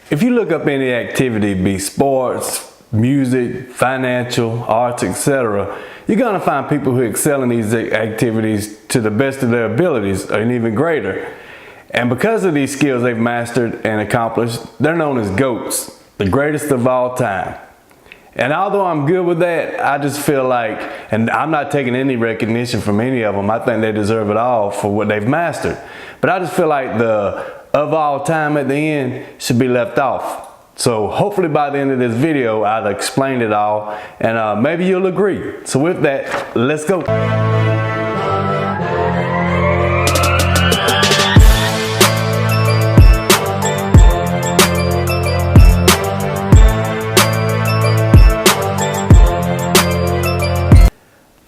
If you look up any activity, be sports, music, financial, arts, etc., you're gonna find people who excel in these activities to the best of their abilities and even greater. And because of these skills they've mastered and accomplished, they're known as GOATs, the greatest of all time. And although I'm good with that, I just feel like, and I'm not taking any recognition from any of them, I think they deserve it all for what they've mastered. But I just feel like the of all time at the end should be left off. So hopefully by the end of this video, I've explained it all, and maybe you'll agree. So with that, let's go.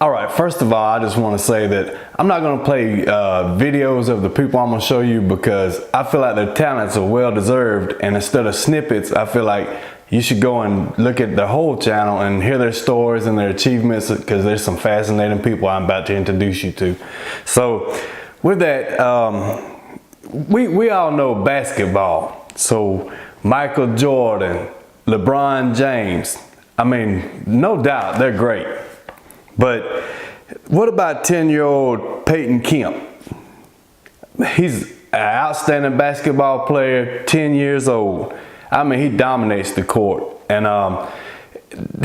Alright, first of all, I just want to say that I'm not going to play videos of the people I'm going to show you because I feel like their talents are well deserved, and instead of snippets, I feel like you should go and look at their whole channel and hear their stories and their achievements, because there's some fascinating people I'm about to introduce you to. So with that, we all know basketball. So Michael Jordan, LeBron James, I mean, no doubt they're great. But what about 10-year-old Peyton Kemp? He's an outstanding basketball player, 10 years old. I mean, he dominates the court. And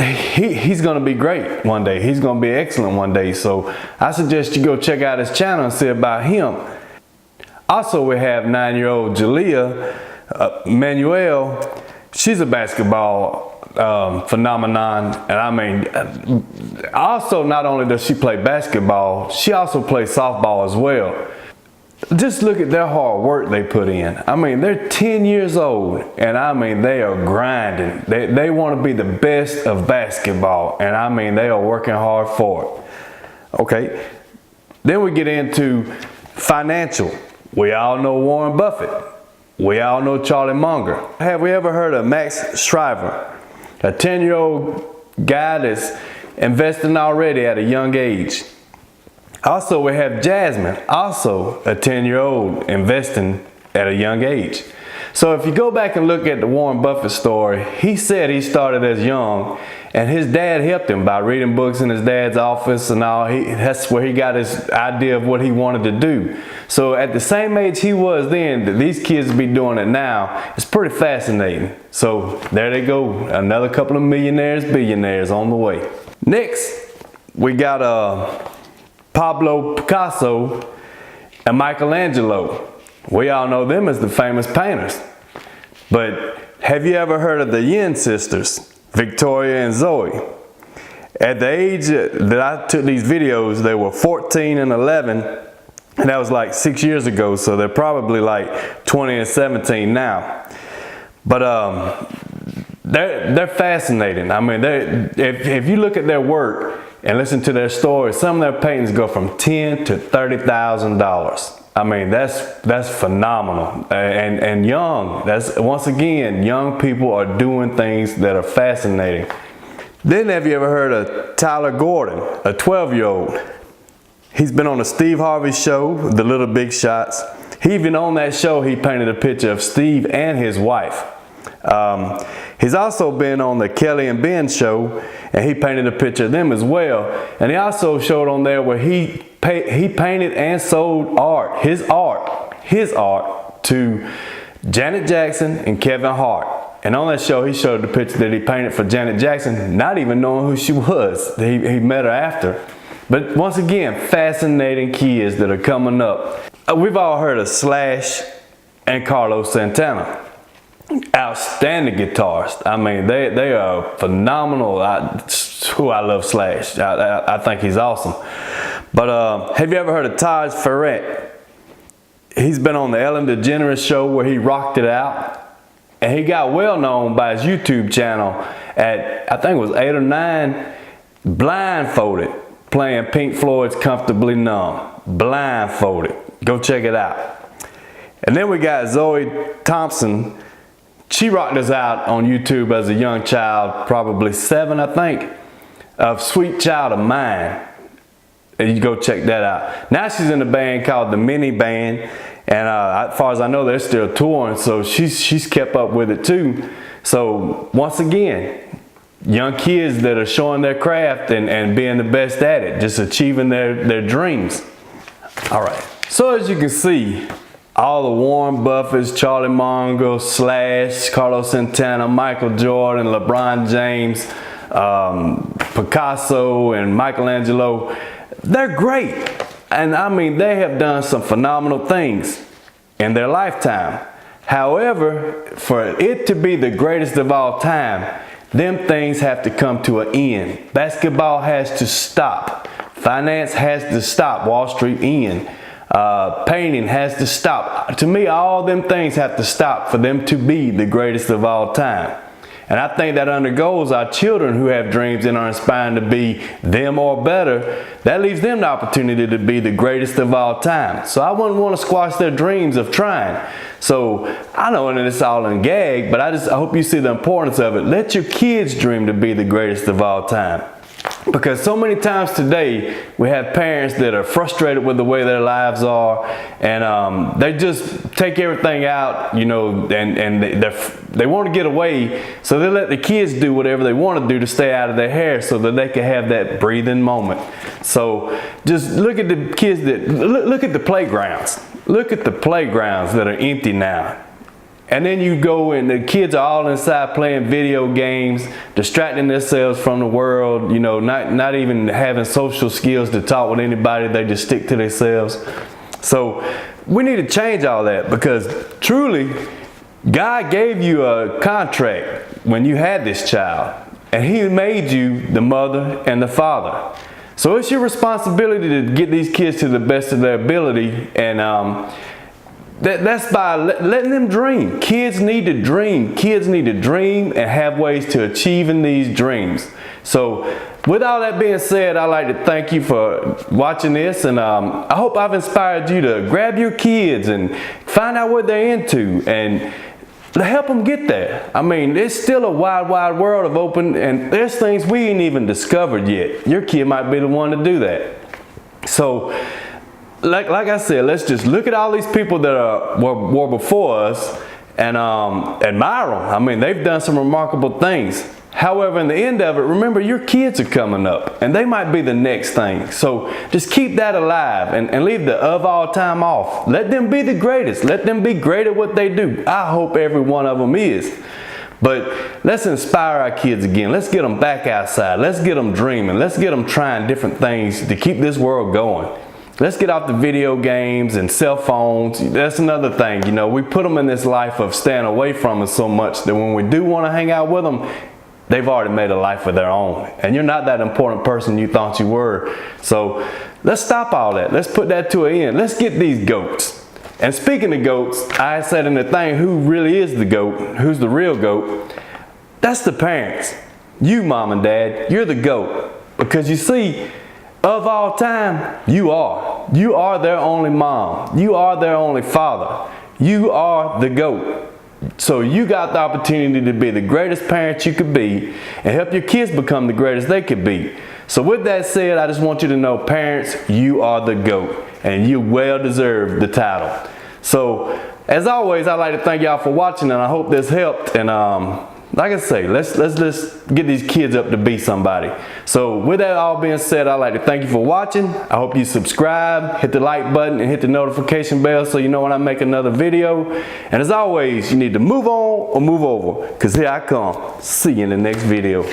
he's going to be great one day. He's going to be excellent one day. So I suggest you go check out his channel and see about him. Also, we have 9-year-old Jalea Manuel. She's a basketball phenomenon, and I mean, also not only does she play basketball, she also plays softball as well. Just look at their hard work they put in. I mean, they're 10 years old, and I mean, they are grinding. They want to be the best of basketball, and I mean, they are working hard for it. Okay, then we get into financial. We all know Warren Buffett. We all know Charlie Munger. Have we ever heard of Max Shriver? A 10-year-old guy that's investing already at a young age. Also, we have Jasmine, also a 10-year-old investing at a young age. So if you go back and look at the Warren Buffett story, he said he started as young, and his dad helped him by reading books in his dad's office and all. That's where he got his idea of what he wanted to do. So at the same age he was then, these kids be doing it now. It's pretty fascinating. So there they go, another couple of millionaires, billionaires on the way. Next, we got Pablo Picasso and Michelangelo. We all know them as the famous painters. But have you ever heard of the Yin sisters, Victoria and Zoe? At the age that I took these videos, they were 14 and 11, and that was like 6 years ago, so they're probably like 20 and 17 now. But they're fascinating. I mean, if you look at their work and listen to their stories, some of their paintings go from $10,000 to $30,000. I mean, that's phenomenal. And young, that's once again, young people are doing things that are fascinating. Then have you ever heard of Tyler Gordon, a 12-year-old? He's been on the Steve Harvey show, The Little Big Shots. He even on that show, he painted a picture of Steve and his wife. He's also been on the Kelly and Ben show, and he painted a picture of them as well. And he also showed on there where he painted and sold art, his art to Janet Jackson and Kevin Hart. And on that show, he showed the picture that he painted for Janet Jackson, not even knowing who she was. He met her after. But once again, fascinating kids that are coming up. We've all heard of Slash and Carlos Santana. Outstanding guitarists. I mean, they are phenomenal. I love Slash. I think he's awesome. But have you ever heard of Taj Ferret? He's been on the Ellen DeGeneres show where he rocked it out. And he got well known by his YouTube channel at, I think it was 8 or 9, blindfolded, playing Pink Floyd's Comfortably Numb. Blindfolded. Go check it out. And then we got Zoe Thompson. She rocked us out on YouTube as a young child, probably 7, I think, of Sweet Child of Mine. And you go check that out. Now she's in a band called the Mini Band, And as far as I know, they're still touring, so she's kept up with it too. So once again, young kids that are showing their craft and being the best at it, just achieving their dreams. All right, so as you can see, all the Warren Buffetts, Charlie Munger, Slash, Carlos Santana, Michael Jordan, LeBron James, Picasso and Michelangelo, they're great. And I mean, they have done some phenomenal things in their lifetime. However, for it to be the greatest of all time, them things have to come to an end. Basketball has to stop. Finance has to stop. Wall Street end. Painting has to stop. To me, all them things have to stop for them to be the greatest of all time. And I think that undergoes our children who have dreams and are inspiring to be them or better. That leaves them the opportunity to be the greatest of all time. So I wouldn't want to squash their dreams of trying. So I know that it's all in gag, but I hope you see the importance of it. Let your kids dream to be the greatest of all time. Because so many times today, we have parents that are frustrated with the way their lives are, and they just take everything out, you know, and they want to get away, so they let the kids do whatever they want to do to stay out of their hair so that they can have that breathing moment. So just look at the kids look at the playgrounds. Look at the playgrounds that are empty now. And then you go and the kids are all inside playing video games, distracting themselves from the world, you know, not even having social skills to talk with anybody. They just stick to themselves. So we need to change all that, because truly God gave you a contract when you had this child, and He made you the mother and the father. So it's your responsibility to get these kids to the best of their ability, and that's by letting them dream. Kids need to dream. Kids need to dream and have ways to achieving these dreams. So with all that being said, I'd like to thank you for watching this, and I hope I've inspired you to grab your kids and find out what they're into and help them get there. I mean, it's still a wide, wide world of open, and there's things we ain't even discovered yet. Your kid might be the one to do that. So like I said, let's just look at all these people that were before us and admire them. I mean, they've done some remarkable things. However, in the end of it, remember, your kids are coming up and they might be the next thing. So just keep that alive and leave the of all time off. Let them be the greatest. Let them be great at what they do. I hope every one of them is. But let's inspire our kids again. Let's get them back outside. Let's get them dreaming. Let's get them trying different things to keep this world going. Let's get off the video games and cell phones. That's another thing. You know, we put them in this life of staying away from us so much that when we do want to hang out with them, they've already made a life of their own. And you're not that important person you thought you were. So let's stop all that. Let's put that to an end. Let's get these GOATs. And speaking of GOATs, I said in the thing, who really is the GOAT? Who's the real GOAT? That's the parents. You, mom and dad, you're the GOAT. Because you see, of all time, you are. You are their only mom. You are their only father. You are the GOAT. So you got the opportunity to be the greatest parent you could be and help your kids become the greatest they could be. So with that said, I just want you to know, parents, you are the GOAT and you well deserve the title. So as always, I'd like to thank y'all for watching, and I hope this helped. And like I say, let's get these kids up to be somebody. So with that all being said, I'd like to thank you for watching. I hope you subscribe, hit the like button, and hit the notification bell so you know when I make another video. And as always, you need to move on or move over, because here I come. See you in the next video.